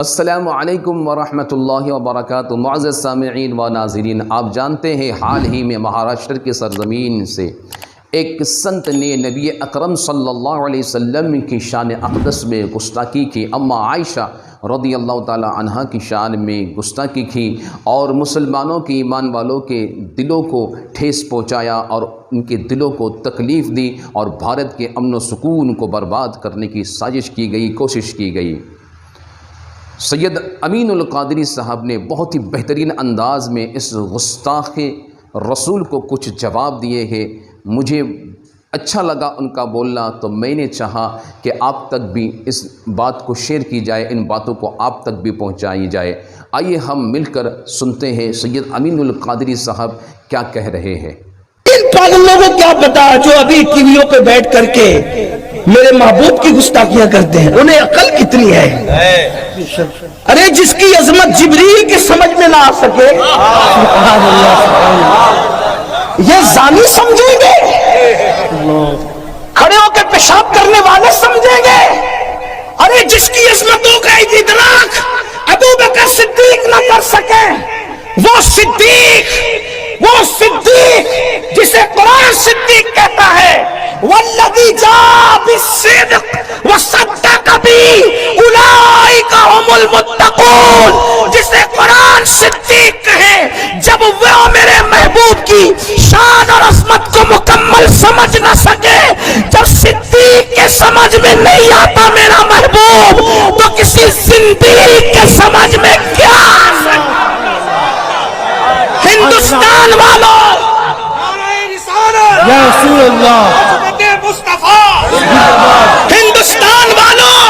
السلام علیکم ورحمۃ اللہ وبرکاتہ۔ معزز سامعین و ناظرین، آپ جانتے ہیں حال ہی میں مہاراشٹر کی سرزمین سے ایک سنت نے نبی اکرم صلی اللہ علیہ وسلم کی شان اقدس میں گستاخی کی، اما عائشہ رضی اللہ تعالی عنہا کی شان میں گستاخی کی اور مسلمانوں کے ایمان والوں کے دلوں کو ٹھیس پہنچایا اور ان کے دلوں کو تکلیف دی اور بھارت کے امن و سکون کو برباد کرنے کی سازش کی گئی، کوشش کی گئی۔ سید امین القادری صاحب نے بہت ہی بہترین انداز میں اس گستاخ رسول کو کچھ جواب دیے ہیں۔ مجھے اچھا لگا ان کا بولنا، تو میں نے چاہا کہ آپ تک بھی اس بات کو شیئر کی جائے، ان باتوں کو آپ تک بھی پہنچائی جائے۔ آئیے ہم مل کر سنتے ہیں سید امین القادری صاحب کیا کہہ رہے ہیں۔ ان پاگلوں کو کیا پتا جو ابھی ٹی ویوں پہ بیٹھ کر کے میرے محبوب کی گستاخیاں کرتے ہیں، انہیں عقل کتنی ہے؟ ارے جس کی عظمت جبریل کے سمجھ میں نہ آ سکے یہ زانی سمجھیں گے، کھڑے ہو کے پیشاب کرنے والے سمجھیں گے۔ ارے جس کی عظمتوں کا ادراک ابو بکر صدیق نہ کر سکے، وہ صدیق جسے قرآن صدیق کہتا ہے، والذی جاء بالصدق وصدق به اولئک هم المتقون، جسے قرآن صدیق کہے جب وہ میرے محبوب کی شان اور عظمت کو مکمل سمجھ نہ سکے، جب صدیق کے سمجھ میں نہیں آتا میرا محبوب، تو کسی زندیق کے سمجھ میں کیا آ سکتا؟ ہندوستان والوں، یا رسول اللہ، ہندوستان والوں،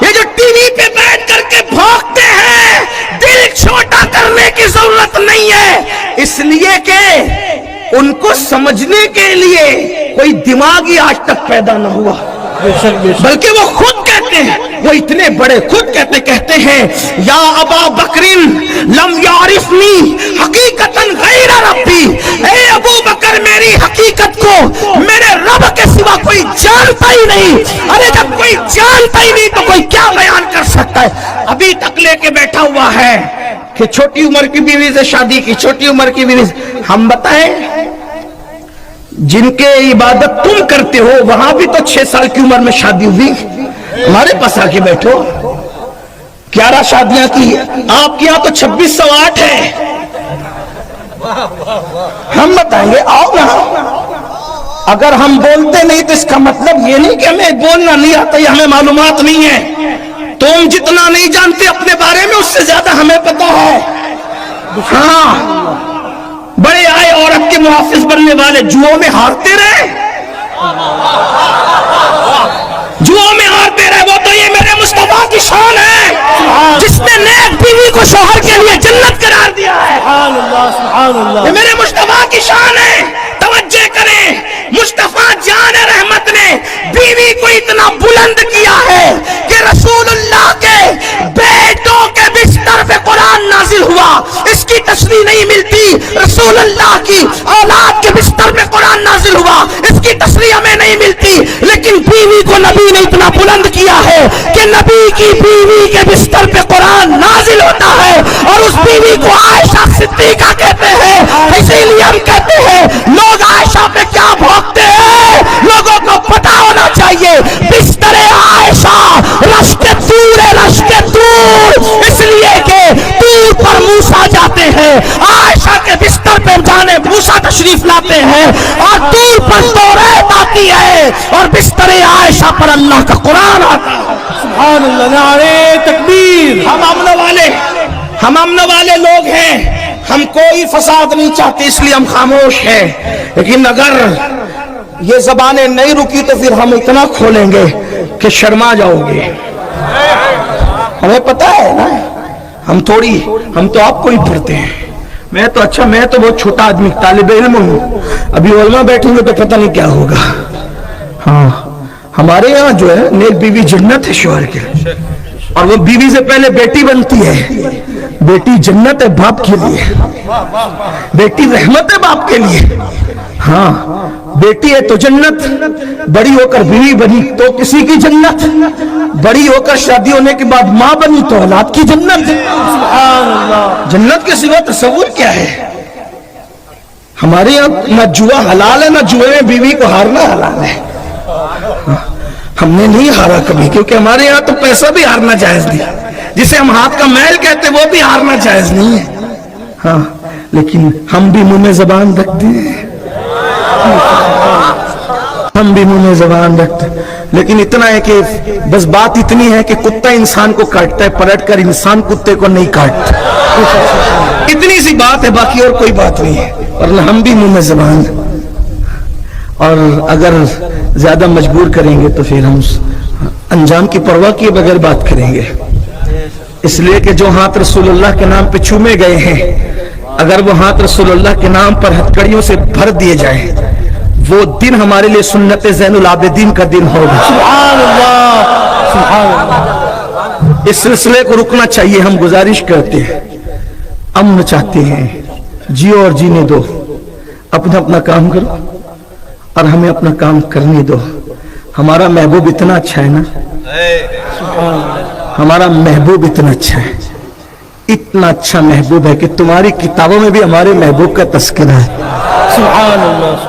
یہ جو ٹی وی پہ بیٹھ کر کے بھونکتے ہیں، دل چھوٹا کرنے کی ضرورت نہیں ہے، اس لیے کہ ان کو سمجھنے کے لیے کوئی دماغ ہی آج تک پیدا نہ ہوا، بلکہ وہ خود کہتے ہیں، وہ اتنے بڑے خود کہتے ہیں، یا ابا بکرین لم یعرفنی حقیقتاً غیر ربی، اے ابو بکر میری حقیقت کو میرے رب کے سوا کوئی جانتا ہی نہیں۔ ارے جب کوئی جانتا ہی نہیں تو کوئی کیا بیان کر سکتا ہے؟ ابھی تک لے کے بیٹھا ہوا ہے کہ چھوٹی عمر کی بیوی سے شادی کی، چھوٹی عمر کی بیوی سے۔ ہم بتائیں جن کے عبادت تم کرتے ہو وہاں بھی تو 6 سال کی عمر میں شادی ہوئی، ہمارے پاس آ کے بیٹھو، 11 شادیاں کی، آپ کے یہاں تو 2608 ہے۔ ہم بتائیں گے، آؤ نا۔ اگر ہم بولتے نہیں تو اس کا مطلب یہ نہیں کہ ہمیں بولنا نہیں آتا یا ہمیں معلومات نہیں ہے۔ تم جتنا نہیں جانتے اپنے بارے میں اس سے زیادہ ہمیں پتا ہے۔ ہاں، بڑے آئے عورت کے محافظ بننے والے جوؤں میں ہارتے رہے، جوؤں میں ہارتے رہے۔ وہ تو یہ میرے مصطفیٰ کی شان ہے جس نے نیک بیوی کو شوہر کے لیے جنت قرار دیا ہے۔ یہ میرے مصطفیٰ کی شان ہے۔ توجہ کریں، مصطفیٰ جان رحمت نے بیوی کو اتنا بلند کیا ہے کہ رسول اللہ کے بیٹوں کے بستر پہ قرآن نازل ہوا، اس کی تشریح نہیں ملتی۔ رسول اللہ کی اولاد کے بستر پہ قرآن نازل ہوا، اس کی تشریح ہمیں نہیں ملتی، لیکن بیوی کو نبی نے اتنا بلند کیا ہے کہ نبی کی بیوی کے بستر پہ قرآن نازل ہوتا ہے اور اس بیوی کو عائشہ صدیقہ کہتے ہیں۔ اسی لیے ہم کہتے ہیں لوگ عائشہ پہ کیا بھونکتے ہیں، لوگوں کو پتا ہونا چاہیے بستر عائشہ رشتے دور، اس لیے کہ دور پر موسیٰ جاتے ہیں، عائشہ کے بستر پہ جانے موسیٰ تشریف لاتے ہیں، اور دور پر توریت آتی ہے اور بستر عائشہ پر اللہ کا قرآن آتا ہے۔ سبحان اللہ، نعرہ تکبیر۔ ہم امن والے لوگ ہیں، ہم کوئی فساد نہیں چاہتے، اس لیے ہم خاموش ہیں، لیکن اگر یہ زبانیں نہیں رکی تو پھر ہم اتنا کھولیں گے کہ شرما جاؤ گے۔ ہمیں پتا ہے نا، ہم تو آپ کو ہی پڑھتے ہیں۔ میں تو بہت چھوٹا آدمی طالب علم ہوں، ابھی علماء بیٹھیں گے تو پتہ نہیں کیا ہوگا۔ ہاں، ہمارے یہاں جو ہے نیک بیوی جنت ہے شوہر کے، اور وہ بیوی سے پہلے بیٹی بنتی ہے۔ بیٹی جنت ہے باپ کے لیے، بیٹی رحمت ہے باپ کے لیے۔ ہاں بیٹی ہے تو جنت، بڑی ہو کر بیوی بنی تو کسی کی جنت، بڑی ہو کر شادی ہونے کے بعد ماں بنی تو اولاد کی جنت۔ سبحان اللہ، جنت کے سوا تصور کیا ہے؟ ہمارے یہاں نہ جوا حلال ہے، نہ جوئے میں بیوی کو ہارنا حلال ہے۔ ہم نے نہیں ہارا کبھی، کیونکہ ہمارے یہاں تو پیسہ بھی ہارنا جائز نہیں، جسے ہم ہاتھ کا میل کہتے وہ بھی ہارنا جائز نہیں ہے۔ ہاں لیکن ہم بھی منہ میں زبان رکھتے ہیں، ہم بھی منہ میں زبان رکھتے ہیں، لیکن اتنا ہے کہ بس بات اتنی ہے کہ کتا انسان کو کاٹتا ہے، پلٹ کر انسان کتے کو نہیں کاٹتا، اتنی سی بات ہے، باقی اور کوئی بات نہیں ہے، ورنہ ہم بھی منہ میں زبان۔ اور اگر زیادہ مجبور کریں گے تو پھر ہم انجام کی پرواہ کیے بغیر بات کریں گے، اس لیے کہ جو ہاتھ رسول اللہ کے نام پہ چومے گئے ہیں، اگر وہ ہاتھ رسول اللہ کے نام پر ہتھکڑیوں سے بھر دیے جائیں، وہ دن ہمارے لیے سنت زین العابدین کا دن ہوگا۔ سبحان اللہ، سبحان اللہ۔ اس سلسلے کو رکنا چاہیے، ہم گزارش کرتے ہیں، امن چاہتے ہیں، جیو اور جینے دو، اپنا اپنا کام کرو اور ہمیں اپنا کام کرنے دو۔ ہمارا محبوب اتنا اچھا ہے نا، ہمارا محبوب اتنا اچھا ہے، اتنا اچھا محبوب ہے کہ تمہاری کتابوں میں بھی ہمارے محبوب کا تذکرہ ہے۔ سبحان اللہ،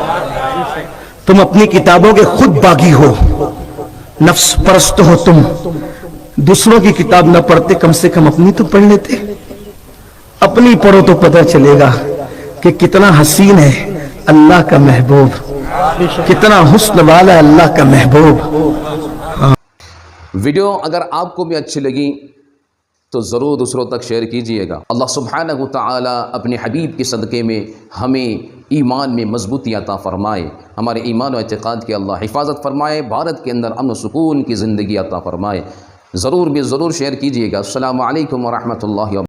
تم اپنی کتابوں کے خود باغی ہو، نفس پرست ہو، تم دوسروں کی کتاب نہ پڑھتے، کم سے کم اپنی تو پڑھ لیتے، اپنی پڑھو تو پتہ چلے گا کہ کتنا حسین ہے اللہ کا محبوب، کتنا حسن والا ہے اللہ کا محبوب۔ ویڈیو اگر آپ کو بھی اچھی لگی تو ضرور دوسروں تک شیئر کیجئے گا۔ اللہ سبحانہ و تعالی اپنے حبیب کے صدقے میں ہمیں ایمان میں مضبوطی عطا فرمائے، ہمارے ایمان و اعتقاد کی اللہ حفاظت فرمائے، بھارت کے اندر امن و سکون کی زندگی عطا فرمائے۔ ضرور بھی ضرور شیئر کیجئے گا۔ السلام علیکم ورحمۃ اللہ وبرکاتہ۔